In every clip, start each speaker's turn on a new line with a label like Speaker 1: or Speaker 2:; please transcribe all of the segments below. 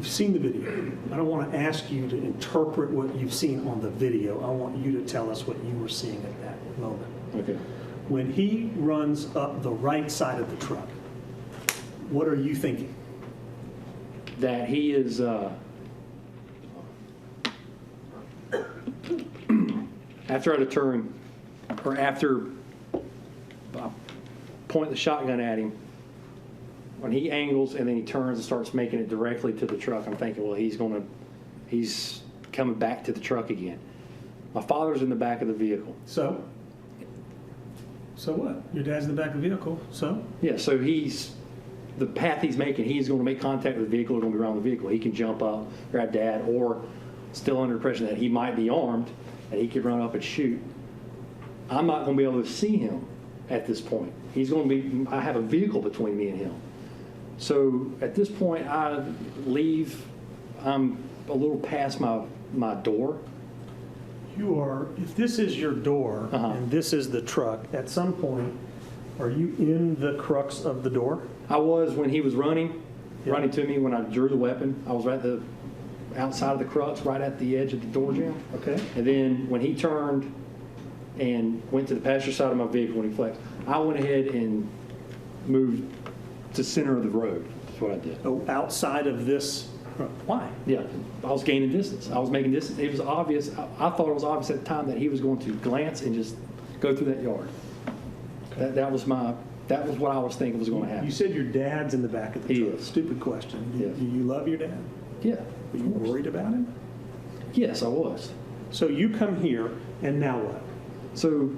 Speaker 1: You've seen the video. I don't want to ask you to interpret what you've seen on the video. I want you to tell us what you were seeing at that moment.
Speaker 2: Okay.
Speaker 1: When he runs up the right side of the truck, what are you thinking?
Speaker 2: That he is, after I turn, or after I point the shotgun at him, when he angles and then he turns and starts making it directly to the truck, I'm thinking, well, he's coming back to the truck again. My father's in the back of the vehicle.
Speaker 1: So what? Your dad's in the back of the vehicle, so?
Speaker 2: Yeah, so the path he's making, he's going to make contact with the vehicle or going to be around the vehicle. He can jump up, grab Dad, or still under impression that he might be armed, and he could run up and shoot. I'm not going to be able to see him at this point. I have a vehicle between me and him. So at this point, I leave. I'm a little past my door.
Speaker 1: If this is your door and this is the truck, at some point, are you in the crux of the door?
Speaker 2: I was when he was running to me when I drew the weapon. I was right outside of the crux, right at the edge of the door jamb.
Speaker 1: Okay.
Speaker 2: And then when he turned and went to the passenger side of my vehicle when he flexed, I went ahead and moved to center of the road. That's what I did.
Speaker 1: Oh, outside of this? Why?
Speaker 2: Yeah, I was gaining distance. I was making distance. It was obvious. I thought it was obvious at the time that he was going to glance and just go through that yard. Okay. That was what I was thinking was going to happen.
Speaker 1: You said your dad's in the back of the truck.
Speaker 2: He is.
Speaker 1: Stupid question. Do you love your dad?
Speaker 2: Yeah.
Speaker 1: Were you worried about him?
Speaker 2: Yes, I was.
Speaker 1: So you come here, and now what?
Speaker 2: So,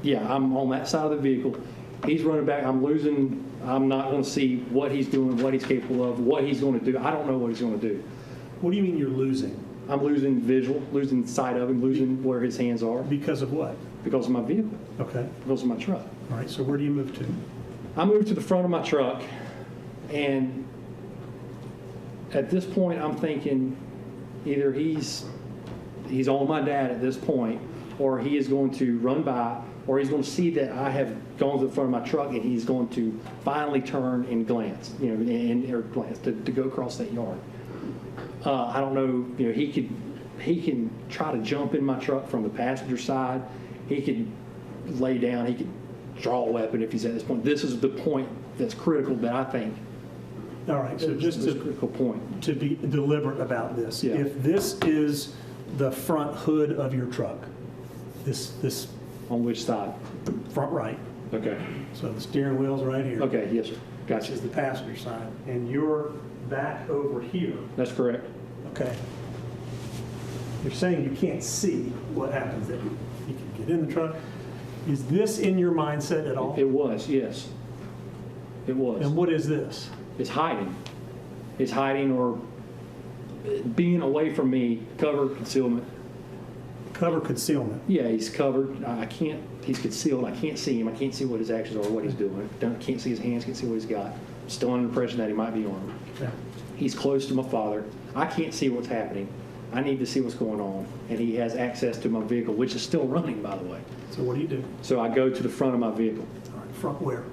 Speaker 2: yeah, I'm on that side of the vehicle. He's running back. I'm losing. I'm not going to see what he's doing, what he's capable of, what he's going to do. I don't know what he's going to do.
Speaker 1: What do you mean you're losing?
Speaker 2: I'm losing visual, losing sight of him, losing where his hands are.
Speaker 1: Because of what?
Speaker 2: Because of my vehicle.
Speaker 1: Okay.
Speaker 2: Because of my truck.
Speaker 1: All right, so where do you move to?
Speaker 2: I moved to the front of my truck, and at this point, I'm thinking either he's on my dad at this point, or he is going to run by, or he's going to see that I have gone to the front of my truck, and he's going to finally turn and glance, or glance to go across that yard. I don't know. He can try to jump in my truck from the passenger side. He could lay down. He could draw a weapon if he's at this point. This is the point that's critical that I think.
Speaker 1: All right, so just to
Speaker 2: critical point
Speaker 1: to be deliberate about this.
Speaker 2: Yeah.
Speaker 1: If this is the front hood of your truck, this
Speaker 2: On which side?
Speaker 1: front right.
Speaker 2: Okay.
Speaker 1: So the steering wheel's right here.
Speaker 2: Okay. Yes, sir.
Speaker 1: This
Speaker 2: Gotcha.
Speaker 1: is the passenger side, and you're back over here.
Speaker 2: That's correct.
Speaker 1: Okay. You're saying you can't see what happens there. You can get in the truck. Is this in your mindset at all?
Speaker 2: It was. Yes. It was.
Speaker 1: And what is this?
Speaker 2: It's hiding. It's hiding or being away from me. Cover, concealment.
Speaker 1: Cover concealment.
Speaker 2: Yeah, he's covered. He's concealed. I can't see him. I can't see what his actions are, what he's doing. Can't see his hands, can't see what he's got. Still under the impression that he might be armed.
Speaker 1: Yeah.
Speaker 2: He's close to my father. I can't see what's happening. I need to see what's going on. And he has access to my vehicle, which is still running, by the way.
Speaker 1: So what do you do?
Speaker 2: So I go to the front of my vehicle.
Speaker 1: All right, front where?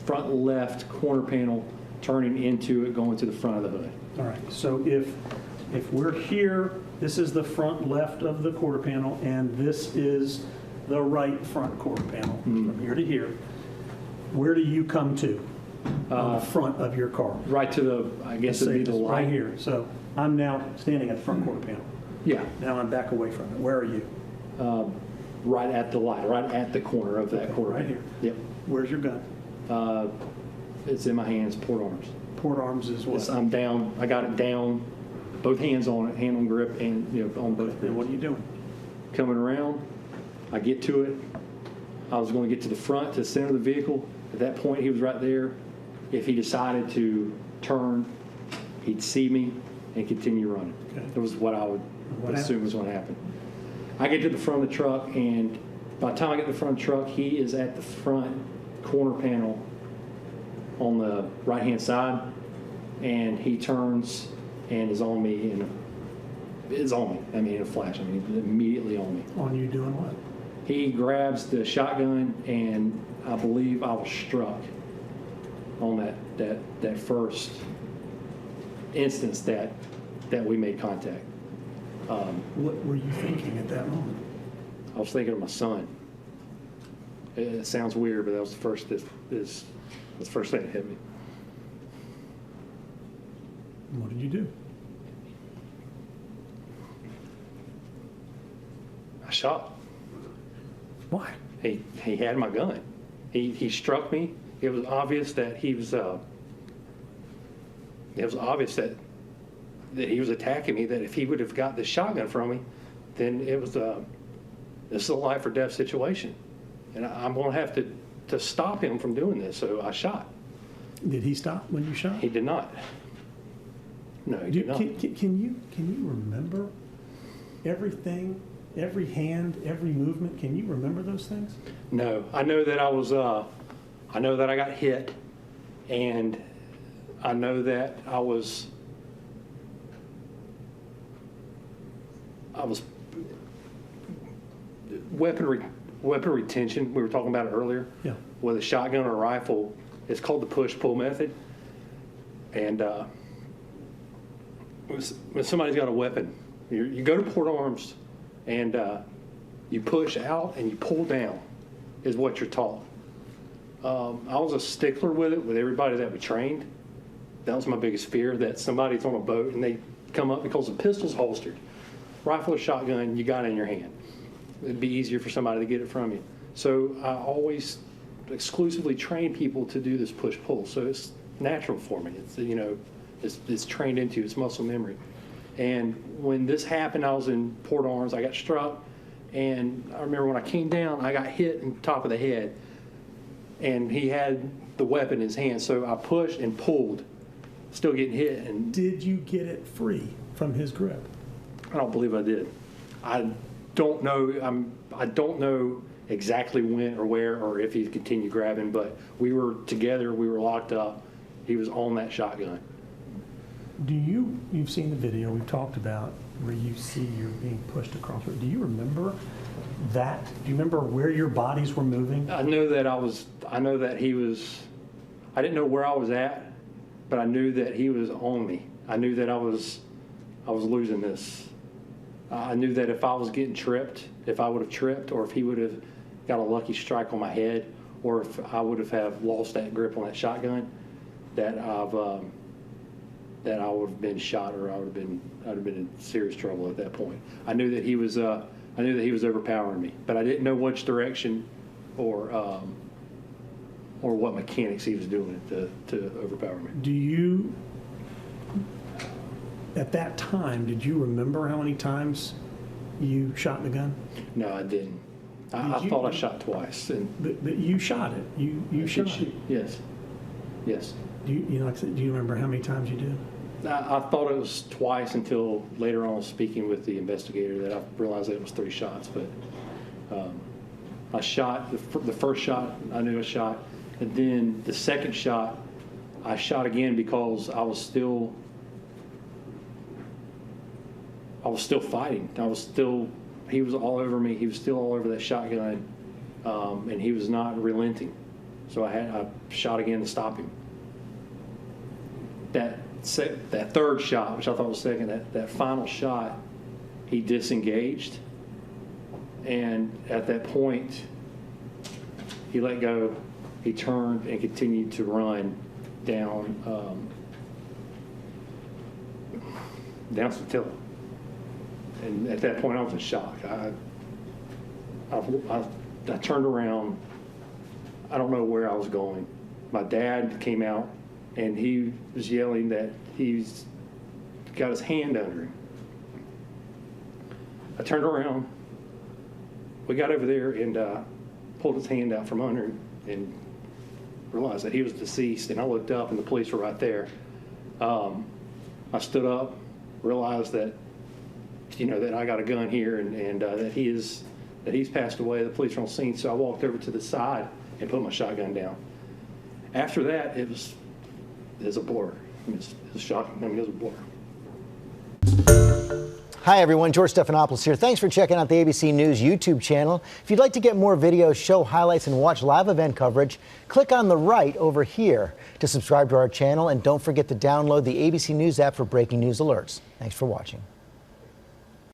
Speaker 2: Front left corner panel, turning into it, going to the front of the hood.
Speaker 1: All right, so if we're here, this is the front left of the quarter panel, and this is the right front quarter panel, from here to here. Where do you come to on the front of your car?
Speaker 2: Right to the, I guess it'd be the light.
Speaker 1: Right here. So I'm now standing at the front quarter panel.
Speaker 2: Yeah,
Speaker 1: Now I'm back away from it. Where are you?
Speaker 2: right at the light, right at the corner of that
Speaker 1: Okay,
Speaker 2: corner.
Speaker 1: right here.
Speaker 2: Yep.
Speaker 1: Where's your gun?
Speaker 2: It's in my hands, port arms.
Speaker 1: Port arms is what?
Speaker 2: I'm down. I got it down, both hands on it, hand on grip, and on both grips.
Speaker 1: And what are you doing?
Speaker 2: Coming around, I get to it. I was going to get to the front, to the center of the vehicle. At that point, he was right there. If he decided to turn, he'd see me and continue running.
Speaker 1: Okay.
Speaker 2: That was what I would
Speaker 1: What
Speaker 2: assume was going to happen. I get to the front of the truck, and by the time I get to the front of the truck, he is at the front corner panel on the right-hand side, and he turns and is on me, in a flash. I mean, he's immediately on me.
Speaker 1: On you doing what?
Speaker 2: He grabs the shotgun, and I believe I was struck on that first instance that we made contact.
Speaker 1: What were you thinking at that moment?
Speaker 2: I was thinking of my son. It sounds weird, but that was the first thing that hit me.
Speaker 1: What did you do?
Speaker 2: I shot.
Speaker 1: Why?
Speaker 2: He had my gun. He struck me. It was obvious that he was. It was obvious that he was attacking me. That if he would have got this shotgun from me, then it was this is a life or death situation, and I'm going to have to stop him from doing this. So I shot.
Speaker 1: Did he stop when you shot?
Speaker 2: He did not. No, he did not.
Speaker 1: Can you remember everything, every hand, every movement? Can you remember those things?
Speaker 2: No, I know that I was. I know that I got hit, and I know that I was weapon retention. We were talking about it earlier.
Speaker 1: Yeah.
Speaker 2: With a shotgun or a rifle, it's called the push-pull method, and when somebody's got a weapon, you go to port arms, and you push out and you pull down, is what you're taught. I was a stickler with it, with everybody that we trained. That was my biggest fear, that somebody's on a boat and they come up because the pistol's holstered. Rifle or shotgun, you got it in your hand. It'd be easier for somebody to get it from you. So I always exclusively train people to do this push-pull. So it's natural for me. It's, it's trained into, it's muscle memory. And when this happened, I was in port arms, I got struck, and I remember when I came down, I got hit in the top of the head. And he had the weapon in his hand, so I pushed and pulled, still getting hit. And
Speaker 1: did you get it free from his grip?
Speaker 2: I don't believe I did. I don't know. I don't know exactly when or where or if he continued grabbing, but we were together. We were locked up. He was on that shotgun.
Speaker 1: You've seen the video we've talked about where you see you're being pushed across. Do you remember that? Do you remember where your bodies were moving?
Speaker 2: I know that he was. I didn't know where I was at, but I knew that he was on me. I knew that I was losing this. I knew that if I was getting tripped, if I would have tripped, or if he would have got a lucky strike on my head, or if I would have lost that grip on that shotgun, that I would have been shot, or I'd have been in serious trouble at that point. I knew that he was overpowering me, but I didn't know which direction or what mechanics he was doing to overpower me.
Speaker 1: At that time, did you remember how many times you shot the gun?
Speaker 2: No, I didn't. I thought I shot twice.
Speaker 1: But you shot it. You shot it.
Speaker 2: Yes. Yes.
Speaker 1: Do you remember how many times you did?
Speaker 2: I thought it was twice until later on, speaking with the investigator, that I realized that it was 3 shots. But I shot the first shot. I knew I shot, and then the second shot, I shot again because I was still fighting. He was all over me. He was still all over that shotgun, and he was not relenting. So I shot again to stop him. That third shot, which I thought was second, that final shot, he disengaged, and at that point, he let go. He turned and continued to run down Satilla. And at that point, I was in shock. I turned around. I don't know where I was going. My dad came out, and he was yelling that he's got his hand under him. I turned around. We got over there and pulled his hand out from under him and realized that he was deceased. And I looked up, and the police were right there. I stood up, realized that that I got a gun here, and that he's passed away. The police were on scene, so I walked over to the side and put my shotgun down. After that, it was a blur. It was shocking. It was a blur.
Speaker 3: Hi, everyone. George Stephanopoulos here. Thanks for checking out the ABC News YouTube channel. If you'd like to get more videos, show highlights, and watch live event coverage, click on the right over here to subscribe to our channel. And don't forget to download the ABC News app for breaking news alerts. Thanks for watching.